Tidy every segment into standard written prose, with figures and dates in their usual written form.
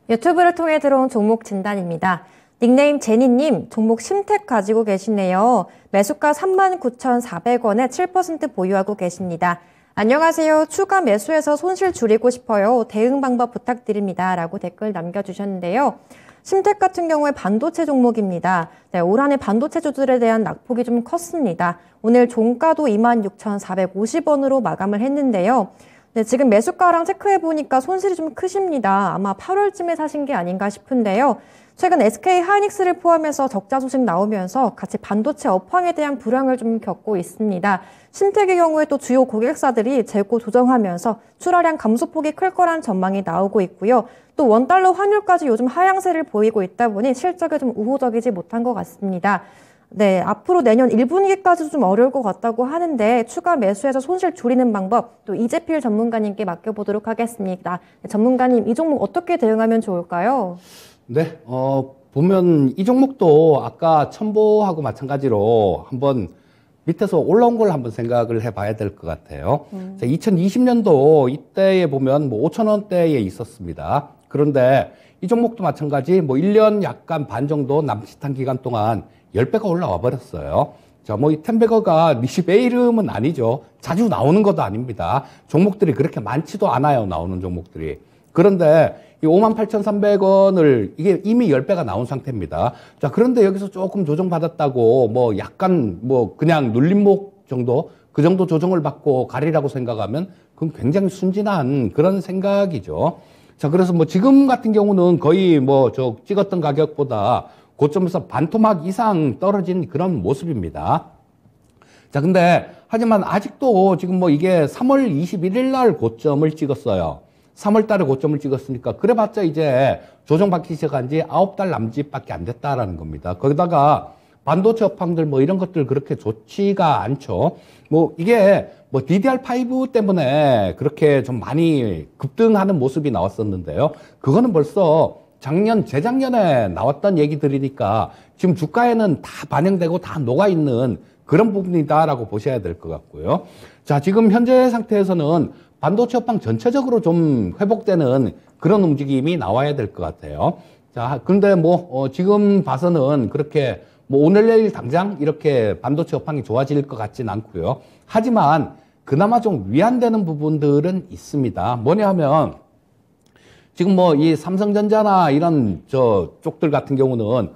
유튜브를 통해 들어온 종목 진단입니다. 닉네임 제니님, 종목 심택 가지고 계시네요. 매수가 39,400원에 7% 보유하고 계십니다. 안녕하세요. 추가 매수해서 손실 줄이고 싶어요. 대응 방법 부탁드립니다. 라고 댓글 남겨주셨는데요. 심택 같은 경우에 반도체 종목입니다. 네, 올 한해 반도체주들에 대한 낙폭이 좀 컸습니다. 오늘 종가도 26,450원으로 마감을 했는데요. 네, 지금 매수가랑 체크해보니까 손실이 좀 크십니다. 아마 8월쯤에 사신 게 아닌가 싶은데요. 최근 SK 하이닉스를 포함해서 적자 소식 나오면서 같이 반도체 업황에 대한 불황을 좀 겪고 있습니다. 심택의 경우에 또 주요 고객사들이 재고 조정하면서 출하량 감소폭이 클 거란 전망이 나오고 있고요. 또 원달러 환율까지 요즘 하향세를 보이고 있다 보니 실적에 좀 우호적이지 못한 것 같습니다. 네, 앞으로 내년 1분기까지도 좀 어려울 것 같다고 하는데 추가 매수해서 손실 줄이는 방법 또 이재필 전문가님께 맡겨보도록 하겠습니다. 네, 전문가님, 이 종목 어떻게 대응하면 좋을까요? 네, 보면 이 종목도 아까 첨보하고 마찬가지로 한번 밑에서 올라온 걸 한번 생각을 해봐야 될 것 같아요. 2020년도 이때에 보면 뭐 5,000원대에 있었습니다. 그런데 이 종목도 마찬가지 뭐 1년 약간 반 정도 남짓한 기간 동안 10배가 올라와 버렸어요. 자, 뭐 이 텐베거가 니시베 이름은 아니죠. 자주 나오는 것도 아닙니다. 종목들이 그렇게 많지도 않아요. 나오는 종목들이. 그런데 이 58,300원을 이게 이미 10배가 나온 상태입니다. 자, 그런데 여기서 조금 조정받았다고 뭐 약간 뭐 그냥 눌림목 정도 그 정도 조정을 받고 가리라고 생각하면 그건 굉장히 순진한 그런 생각이죠. 자, 그래서 뭐 지금 같은 경우는 거의 뭐 저 찍었던 가격보다 고점에서 반토막 이상 떨어진 그런 모습입니다. 자, 근데 하지만 아직도 지금 뭐 이게 3월 21일 날 고점을 찍었어요. 3월 달에 고점을 찍었으니까 그래봤자 이제 조정받기 시작한 지 9달 남짓밖에 안 됐다라는 겁니다. 거기다가 반도체 업황들 뭐 이런 것들 그렇게 좋지가 않죠. 뭐 이게 뭐 DDR5 때문에 그렇게 좀 많이 급등하는 모습이 나왔었는데요. 그거는 벌써 작년, 재작년에 나왔던 얘기들이니까 지금 주가에는 다 반영되고 다 녹아있는 그런 부분이다라고 보셔야 될 것 같고요. 자, 지금 현재 상태에서는 반도체 업황 전체적으로 좀 회복되는 그런 움직임이 나와야 될 것 같아요. 자, 그런데 뭐, 지금 봐서는 그렇게 뭐 오늘 내일 당장 이렇게 반도체 업황이 좋아질 것 같진 않고요. 하지만 그나마 좀 위안되는 부분들은 있습니다. 뭐냐 하면 지금 뭐 이 삼성전자나 이런 쪽들 같은 경우는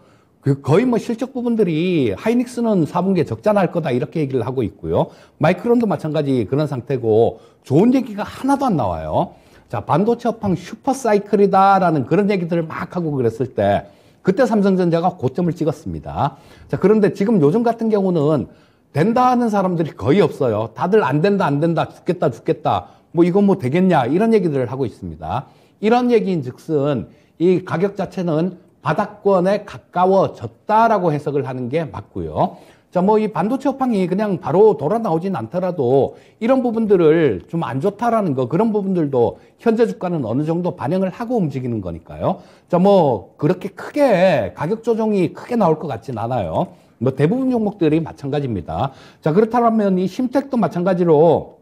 거의 뭐 실적 부분들이 하이닉스는 4분기에 적자 날 거다 이렇게 얘기를 하고 있고요. 마이크론도 마찬가지 그런 상태고 좋은 얘기가 하나도 안 나와요. 자, 반도체 업황 슈퍼사이클이다라는 그런 얘기들을 막 하고 그랬을 때 그때 삼성전자가 고점을 찍었습니다. 자, 그런데 지금 요즘 같은 경우는 된다 하는 사람들이 거의 없어요. 다들 안 된다, 안 된다, 죽겠다, 죽겠다. 뭐 이건 뭐 되겠냐 이런 얘기들을 하고 있습니다. 이런 얘기인 즉슨 이 가격 자체는 바닥권에 가까워졌다라고 해석을 하는 게 맞고요. 자, 뭐 이 반도체 업황이 그냥 바로 돌아 나오진 않더라도 이런 부분들을 좀 안 좋다라는 거 그런 부분들도 현재 주가는 어느 정도 반영을 하고 움직이는 거니까요. 자, 뭐 그렇게 크게 가격 조정이 크게 나올 것 같진 않아요. 뭐 대부분 종목들이 마찬가지입니다. 자, 그렇다면 이 심택도 마찬가지로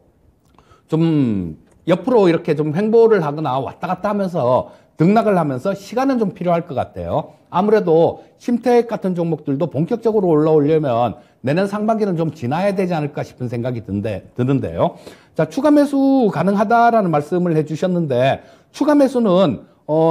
좀 옆으로 이렇게 좀 횡보를 하거나 왔다 갔다 하면서 등락을 하면서 시간은 좀 필요할 것 같아요. 아무래도 심택 같은 종목들도 본격적으로 올라오려면 내년 상반기는 좀 지나야 되지 않을까 싶은 생각이 드는데요. 자, 추가 매수 가능하다라는 말씀을 해주셨는데 추가 매수는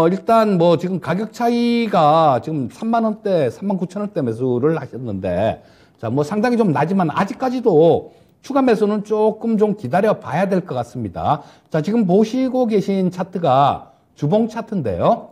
일단 뭐 지금 가격 차이가 지금 3만 원대, 3만 9천 원대 매수를 하셨는데 자, 뭐 상당히 좀 나지만 아직까지도 추가 매수는 조금 좀 기다려 봐야 될 것 같습니다. 자, 지금 보시고 계신 차트가 주봉 차트인데요.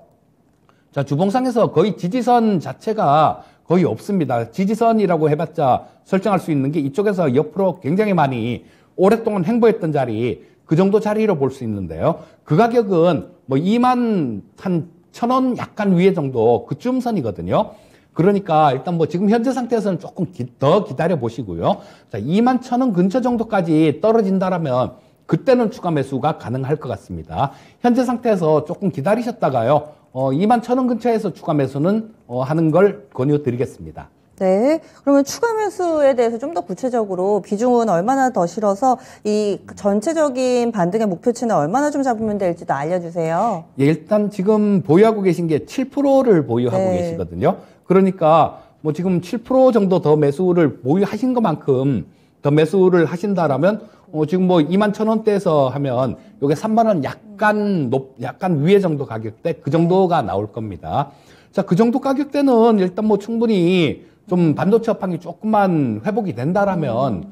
자, 주봉상에서 거의 지지선 자체가 거의 없습니다. 지지선이라고 해봤자 설정할 수 있는 게 이쪽에서 옆으로 굉장히 많이 오랫동안 횡보했던 자리, 그 정도 자리로 볼 수 있는데요. 그 가격은 뭐 2만 한 1,000원 약간 위에 정도 그쯤 선이거든요. 그러니까 일단 뭐 지금 현재 상태에서는 조금 더 기다려 보시고요. 자, 2만 1,000원 근처 정도까지 떨어진다라면 그때는 추가 매수가 가능할 것 같습니다. 현재 상태에서 조금 기다리셨다가요. 2만 1,000원 근처에서 추가 매수는 하는 걸 권유드리겠습니다. 네. 그러면 추가 매수에 대해서 좀 더 구체적으로 비중은 얼마나 더 실어서 이 전체적인 반등의 목표치는 얼마나 좀 잡으면 될지도 알려주세요. 예, 일단 지금 보유하고 계신 게 7%를 보유하고 네. 계시거든요. 그러니까 뭐 지금 7% 정도 더 매수를 보유하신 것만큼 더 매수를 하신다라면 지금 뭐 21,000원대에서 하면 요게 3만 원 약간 위에 정도 가격대 그 정도가 나올 겁니다. 자, 그 정도 가격대는 일단 뭐 충분히 좀 반도체 업황이 조금만 회복이 된다라면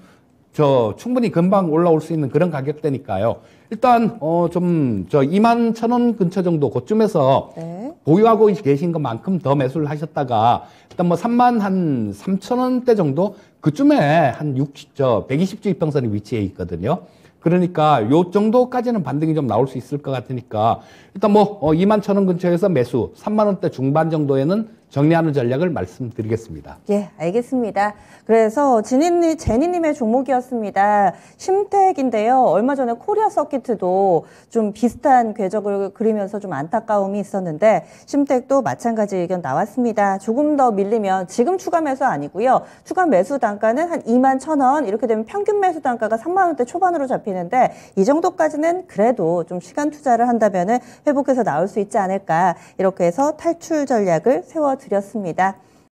충분히 금방 올라올 수 있는 그런 가격대니까요. 일단 좀 21,000원 근처 정도 그쯤에서 네. 보유하고 계신 것만큼 더 매수를 하셨다가 일단 뭐 3만 한 3,000원대 정도 그쯤에 한 120주 이평선이 위치해 있거든요. 그러니까 요 정도까지는 반등이 좀 나올 수 있을 것 같으니까 일단 뭐 21,000원 근처에서 매수 3만 원대 중반 정도에는 정리하는 전략을 말씀드리겠습니다. 예, 알겠습니다. 그래서 제니님의 종목이었습니다. 심택인데요. 얼마 전에 코리아 서킷도 좀 비슷한 궤적을 그리면서 좀 안타까움이 있었는데 심택도 마찬가지 의견 나왔습니다. 조금 더 밀리면 지금 추가 매수 아니고요. 추가 매수 단가는 한 21,000원 이렇게 되면 평균 매수 단가가 3만 원대 초반으로 잡히는데 이 정도까지는 그래도 좀 시간 투자를 한다면은 회복해서 나올 수 있지 않을까 이렇게 해서 탈출 전략을 세워드렸습니다.